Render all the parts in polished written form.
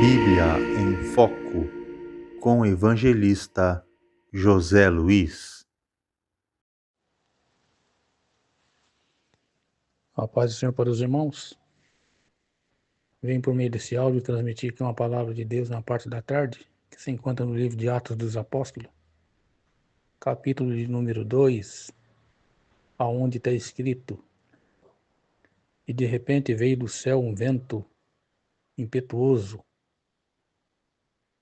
Bíblia em Foco, com o evangelista José Luiz. A paz do Senhor para os irmãos. Venho por meio desse áudio transmitir aqui uma palavra de Deus na parte da tarde, que se encontra no livro de Atos dos Apóstolos, capítulo de número 2, aonde está escrito: E de repente veio do céu um vento impetuoso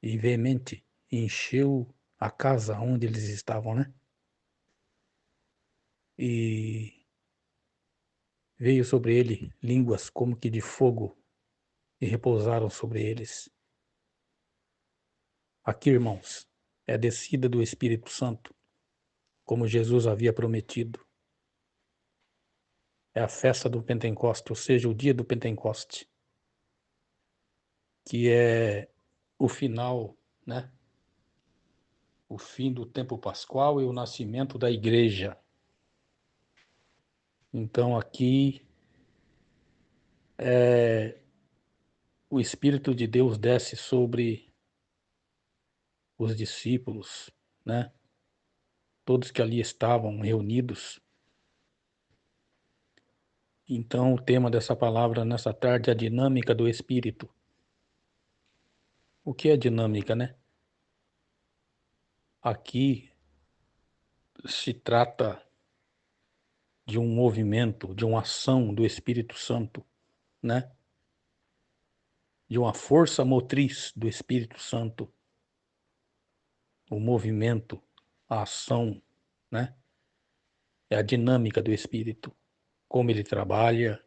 e veemente, e encheu a casa onde eles estavam, né? E veio sobre ele línguas como que de fogo, e repousaram sobre eles. Aqui, irmãos, é a descida do Espírito Santo, como Jesus havia prometido. É a festa do Pentecoste, ou seja, o dia do Pentecoste, que é o final, né? O fim do tempo pascual e o nascimento da igreja. Então aqui o Espírito de Deus desce sobre os discípulos, né? Todos que ali estavam reunidos. Então o tema dessa palavra nessa tarde é a dinâmica do Espírito. O que é dinâmica, né? Aqui se trata de um movimento, de uma ação do Espírito Santo, né? De uma força motriz do Espírito Santo, o movimento, a ação, né? É a dinâmica do Espírito, como ele trabalha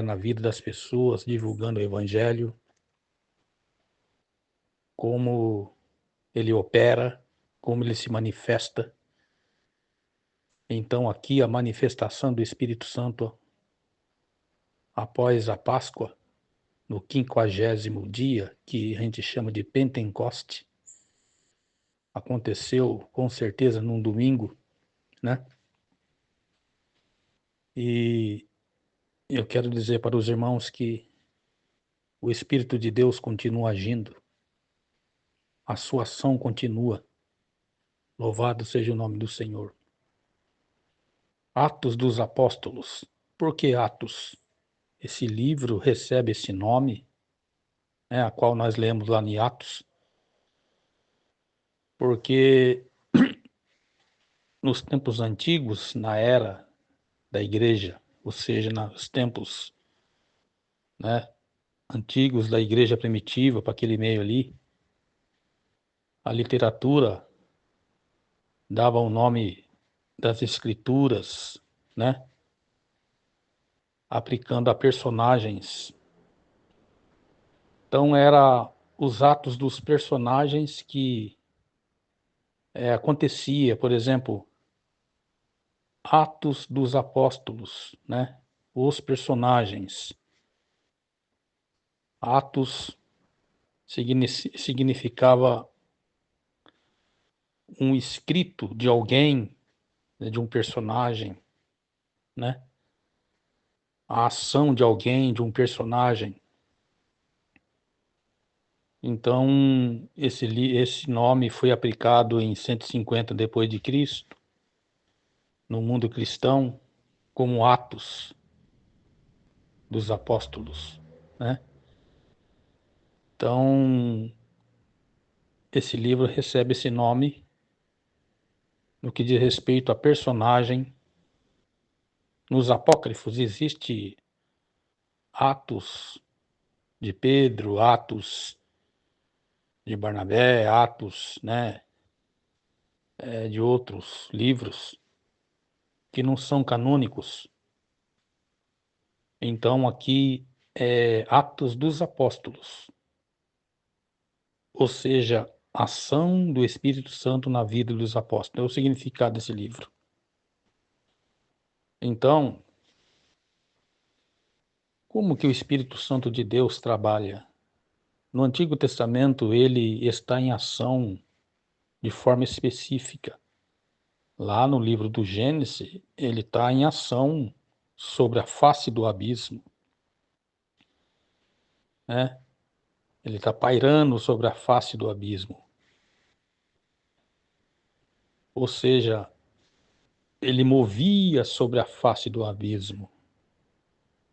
na vida das pessoas, divulgando o Evangelho, como ele opera, como ele se manifesta. Então aqui a manifestação do Espírito Santo após a Páscoa, no 50º dia, que a gente chama de Pentecoste, aconteceu com certeza num domingo, né? E eu quero dizer para os irmãos que o Espírito de Deus continua agindo, a sua ação continua. Louvado seja o nome do Senhor. Atos dos Apóstolos. Por que Atos? Esse livro recebe esse nome, né, a qual nós lemos lá em Atos, porque nos tempos antigos, na era da igreja, ou seja, nos tempos, né, antigos da igreja primitiva, para aquele meio ali, a literatura dava o nome das escrituras, né, aplicando a personagens. Então era os atos dos personagens que acontecia, por exemplo, Atos dos Apóstolos, né, os personagens. Atos significava um escrito de alguém, né, de um personagem, né? A ação de alguém, de um personagem. Então, esse nome foi aplicado em 150 depois de Cristo, no mundo cristão, como Atos dos Apóstolos, né? Então, esse livro recebe esse nome no que diz respeito a personagem. Nos apócrifos existe Atos de Pedro, Atos de Barnabé, Atos, né, de outros livros que não são canônicos. Então aqui é Atos dos Apóstolos, ou seja, ação do Espírito Santo na vida dos apóstolos, é o significado desse livro. Então, como que o Espírito Santo de Deus trabalha? No Antigo Testamento ele está em ação de forma específica. Lá no livro do Gênesis, ele está em ação sobre a face do abismo, né? Ele está pairando sobre a face do abismo. Ou seja, ele movia sobre a face do abismo.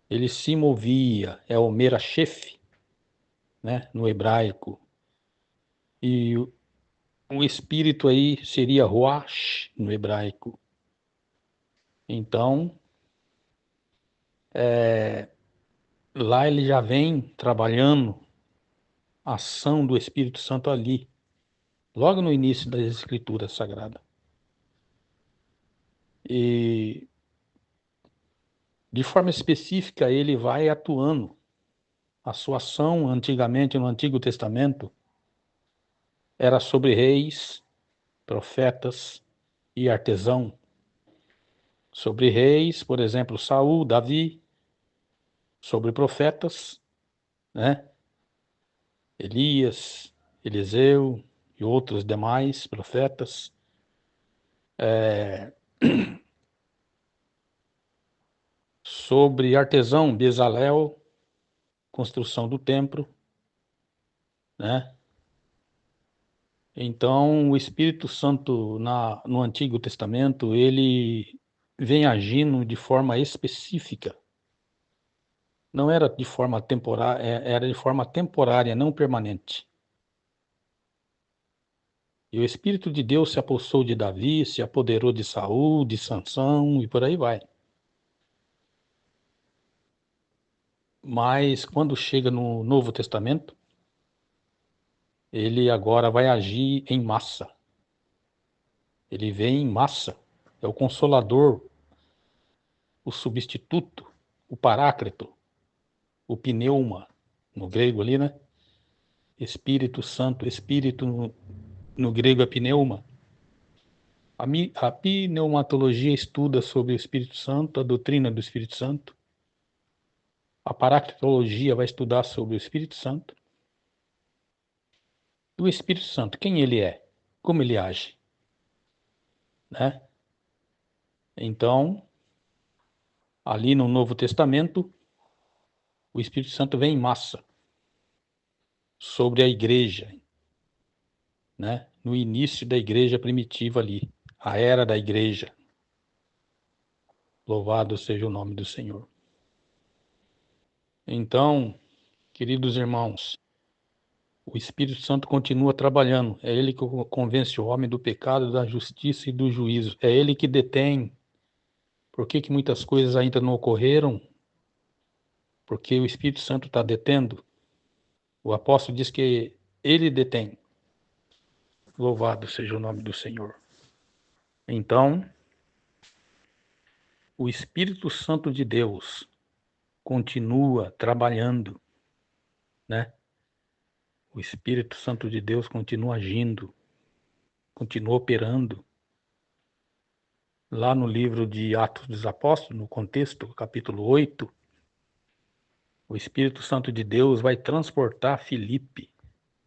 Ele se movia, é o merachef, né, no hebraico. E o espírito aí seria ruach no hebraico. Então, lá ele já vem trabalhando a ação do Espírito Santo ali, logo no início das Escrituras Sagradas. E de forma específica ele vai atuando. A sua ação antigamente no Antigo Testamento era sobre reis, profetas e artesão. Sobre reis, por exemplo, Saul, Davi. Sobre profetas, né? Elias, Eliseu e outros demais profetas. Sobre artesão, Bezalel, construção do templo, né? Então, o Espírito Santo no Antigo Testamento, ele vem agindo de forma específica. Não era de forma temporária, era de forma temporária, não permanente. E o Espírito de Deus se apossou de Davi, se apoderou de Saul, de Sansão e por aí vai. Mas quando chega no Novo Testamento, ele agora vai agir em massa. Ele vem em massa. É o Consolador, o substituto, o Paráclito, o pneuma, no grego ali, né? Espírito Santo, Espírito no grego é pneuma. A pneumatologia estuda sobre o Espírito Santo, a doutrina do Espírito Santo. A paractologia vai estudar sobre o Espírito Santo. E o Espírito Santo, quem ele é? Como ele age? Né? Então, ali no Novo Testamento, o Espírito Santo vem em massa sobre a igreja, né? No início da igreja primitiva ali, a era da igreja. Louvado seja o nome do Senhor. Então, queridos irmãos, o Espírito Santo continua trabalhando. É ele que convence o homem do pecado, da justiça e do juízo. É ele que detém. Por que muitas coisas ainda não ocorreram? Porque o Espírito Santo está detendo. O apóstolo diz que ele detém. Louvado seja o nome do Senhor. Então, o Espírito Santo de Deus continua trabalhando, né? O Espírito Santo de Deus continua agindo, continua operando. Lá no livro de Atos dos Apóstolos, no contexto, capítulo 8, o Espírito Santo de Deus vai transportar Filipe,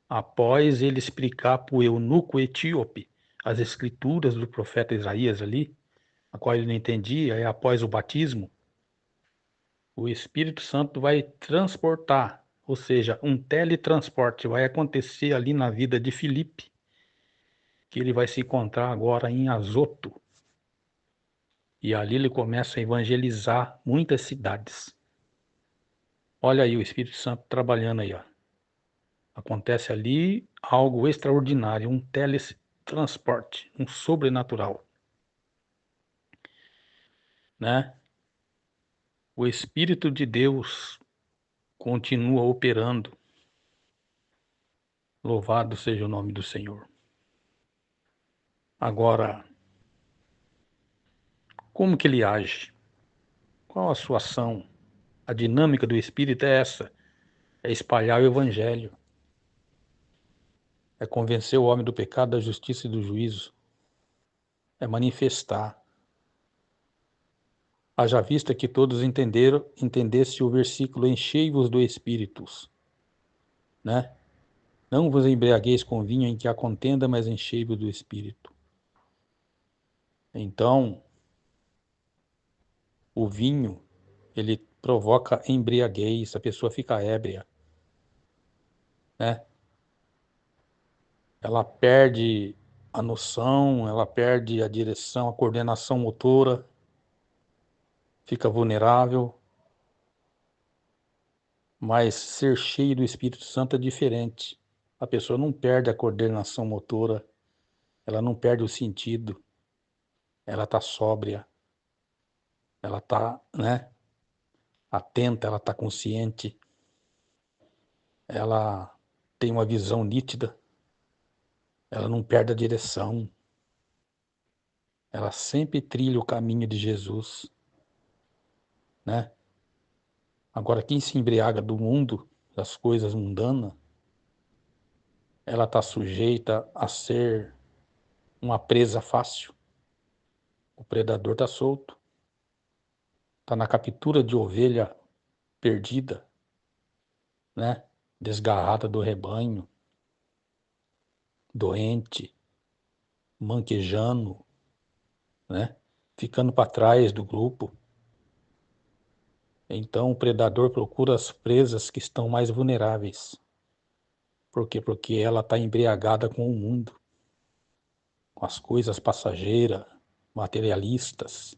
após ele explicar para o eunuco etíope as escrituras do profeta Isaías ali, a qual ele não entendia, é após o batismo. O Espírito Santo vai transportar, ou seja, um teletransporte vai acontecer ali na vida de Filipe, que ele vai se encontrar agora em Azoto. E ali ele começa a evangelizar muitas cidades. Olha aí o Espírito Santo trabalhando aí, ó. Acontece ali algo extraordinário, um teletransporte, um sobrenatural, né? O Espírito de Deus continua operando. Louvado seja o nome do Senhor. Agora, como que ele age? Qual a sua ação? A dinâmica do Espírito é essa: é espalhar o Evangelho, é convencer o homem do pecado, da justiça e do juízo, é manifestar. Haja vista que todos entendesse o versículo: enchei-vos do Espírito, né? Não vos embriagueis com vinho em que há contenda, mas enchei-vos do Espírito. Então, o vinho ele provoca embriaguez, a pessoa fica ébria, né? Ela perde a noção, ela perde a direção, a coordenação motora, fica vulnerável. Mas ser cheio do Espírito Santo é diferente. A pessoa não perde a coordenação motora, ela não perde o sentido, ela está sóbria, ela está, né, atenta, ela está consciente, ela tem uma visão nítida, ela não perde a direção, ela sempre trilha o caminho de Jesus, né? Agora, quem se embriaga do mundo, das coisas mundanas, ela está sujeita a ser uma presa fácil. O predador está solto, está na captura de ovelha perdida, né? Desgarrada do rebanho, doente, manquejando, né? Ficando para trás do grupo. Então o predador procura as presas que estão mais vulneráveis. Por quê? Porque ela está embriagada com o mundo, com as coisas passageiras, materialistas,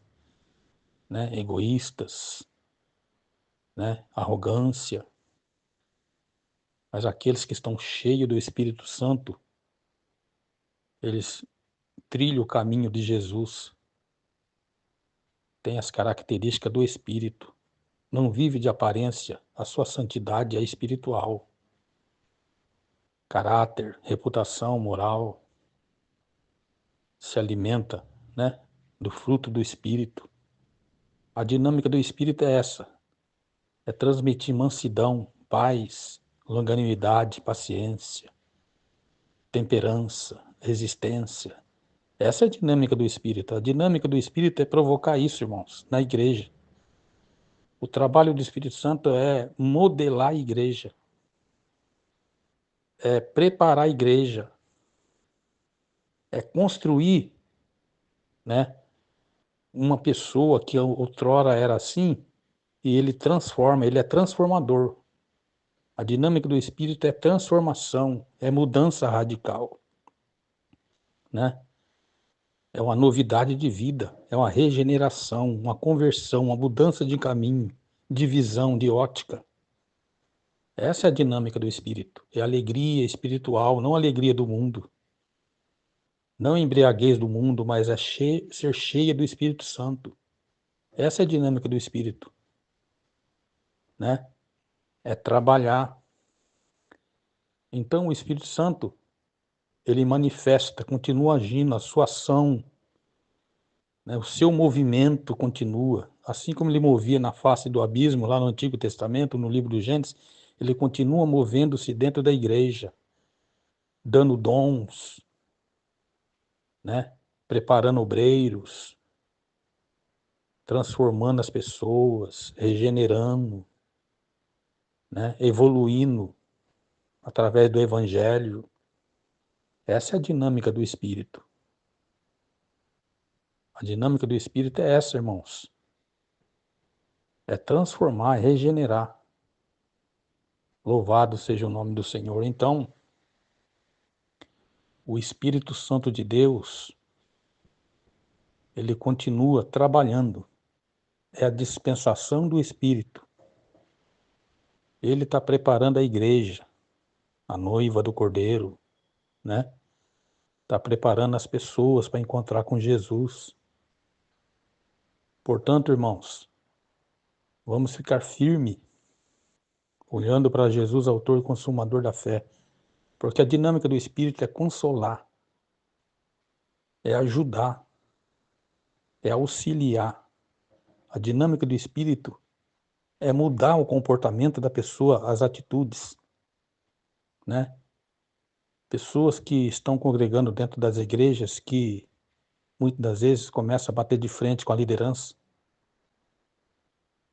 né? Egoístas, né? Arrogância. Mas aqueles que estão cheios do Espírito Santo, eles trilham o caminho de Jesus, têm as características do Espírito. Não vive de aparência, a sua santidade é espiritual. Caráter, reputação, moral, se alimenta, né, do fruto do Espírito. A dinâmica do Espírito é essa, é transmitir mansidão, paz, longanimidade, paciência, temperança, resistência. Essa é a dinâmica do Espírito. A dinâmica do Espírito é provocar isso, irmãos, na igreja. O trabalho do Espírito Santo é modelar a igreja, é preparar a igreja, é construir, né, uma pessoa que outrora era assim, e ele transforma, ele é transformador. A dinâmica do Espírito é transformação, é mudança radical, né? É uma novidade de vida, é uma regeneração, uma conversão, uma mudança de caminho, de visão, de ótica. Essa é a dinâmica do Espírito. É alegria espiritual, não alegria do mundo. Não embriaguez do mundo, mas é ser cheia do Espírito Santo. Essa é a dinâmica do Espírito, né? É trabalhar. Então o Espírito Santo, ele manifesta, continua agindo, a sua ação, né? O seu movimento continua. Assim como ele movia na face do abismo, lá no Antigo Testamento, no livro do Gênesis, ele continua movendo-se dentro da igreja, dando dons, né? Preparando obreiros, transformando as pessoas, regenerando, né? Evoluindo através do Evangelho. Essa é a dinâmica do Espírito. A dinâmica do Espírito é essa, irmãos. É transformar, é regenerar. Louvado seja o nome do Senhor. Então, o Espírito Santo de Deus, ele continua trabalhando. É a dispensação do Espírito. Ele está preparando a igreja, a noiva do Cordeiro, né? Está preparando as pessoas para encontrar com Jesus. Portanto, irmãos, vamos ficar firme, olhando para Jesus, autor e consumador da fé, porque a dinâmica do Espírito é consolar, é ajudar, é auxiliar. A dinâmica do Espírito é mudar o comportamento da pessoa, as atitudes, né? Pessoas que estão congregando dentro das igrejas que muitas das vezes começam a bater de frente com a liderança,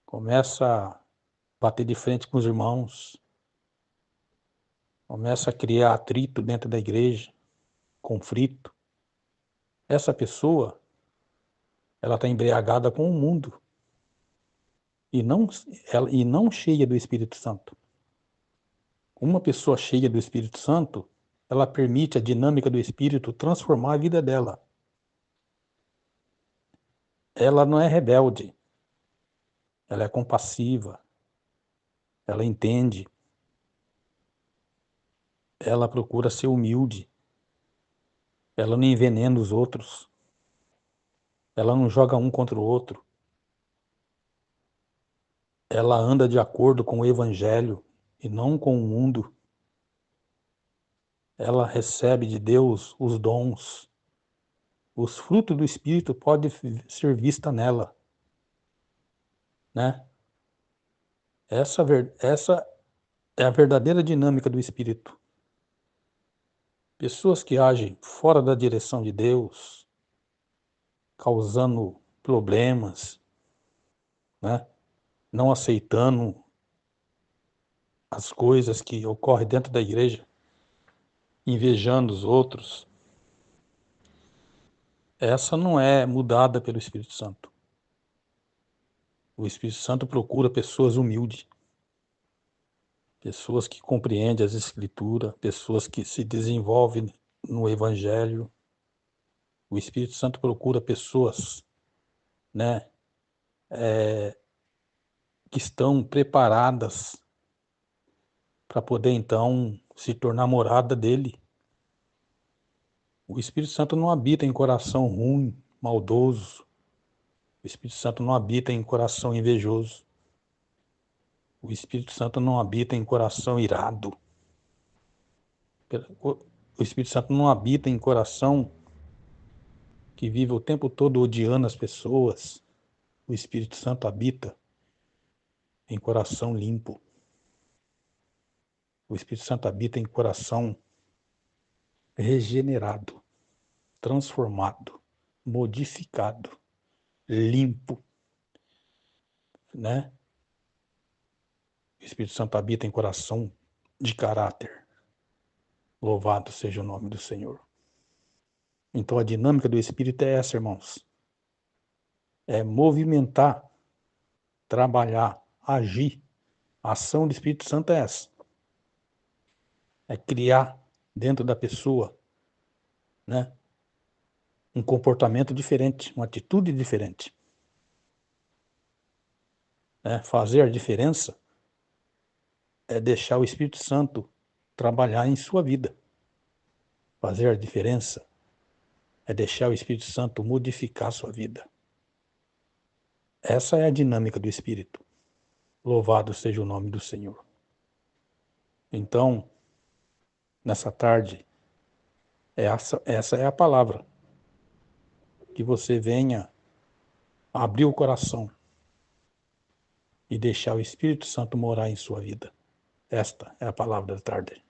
começa a bater de frente com os irmãos, começa a criar atrito dentro da igreja, conflito. Essa pessoa, ela está embriagada com o mundo. e não cheia do Espírito Santo. Uma pessoa cheia do Espírito Santo, ela permite a dinâmica do Espírito transformar a vida dela. Ela não é rebelde, ela é compassiva, ela entende, ela procura ser humilde, ela não envenena os outros, ela não joga um contra o outro, ela anda de acordo com o Evangelho e não com o mundo. Ela recebe de Deus os dons. Os frutos do Espírito podem ser vista nela, né? Essa é a verdadeira dinâmica do Espírito. Pessoas que agem fora da direção de Deus, causando problemas, né? Não aceitando as coisas que ocorrem dentro da igreja, invejando os outros, essa não é mudada pelo Espírito Santo. O Espírito Santo procura pessoas humildes, pessoas que compreendem as Escrituras, pessoas que se desenvolvem no Evangelho. O Espírito Santo procura pessoas, né, que estão preparadas para poder então se tornar morada dele. O Espírito Santo não habita em coração ruim, maldoso. O Espírito Santo não habita em coração invejoso. O Espírito Santo não habita em coração irado. O Espírito Santo não habita em coração que vive o tempo todo odiando as pessoas. O Espírito Santo habita em coração limpo. O Espírito Santo habita em coração regenerado, transformado, modificado, limpo, né? O Espírito Santo habita em coração de caráter. Louvado seja o nome do Senhor. Então a dinâmica do Espírito é essa, irmãos. É movimentar, trabalhar, agir. A ação do Espírito Santo é essa. É criar dentro da pessoa, né, um comportamento diferente, uma atitude diferente. Fazer a diferença é deixar o Espírito Santo trabalhar em sua vida. Fazer a diferença é deixar o Espírito Santo modificar a sua vida. Essa é a dinâmica do Espírito. Louvado seja o nome do Senhor. Então, nessa tarde, essa é a palavra. Que você venha abrir o coração e deixar o Espírito Santo morar em sua vida. Esta é a palavra da tarde.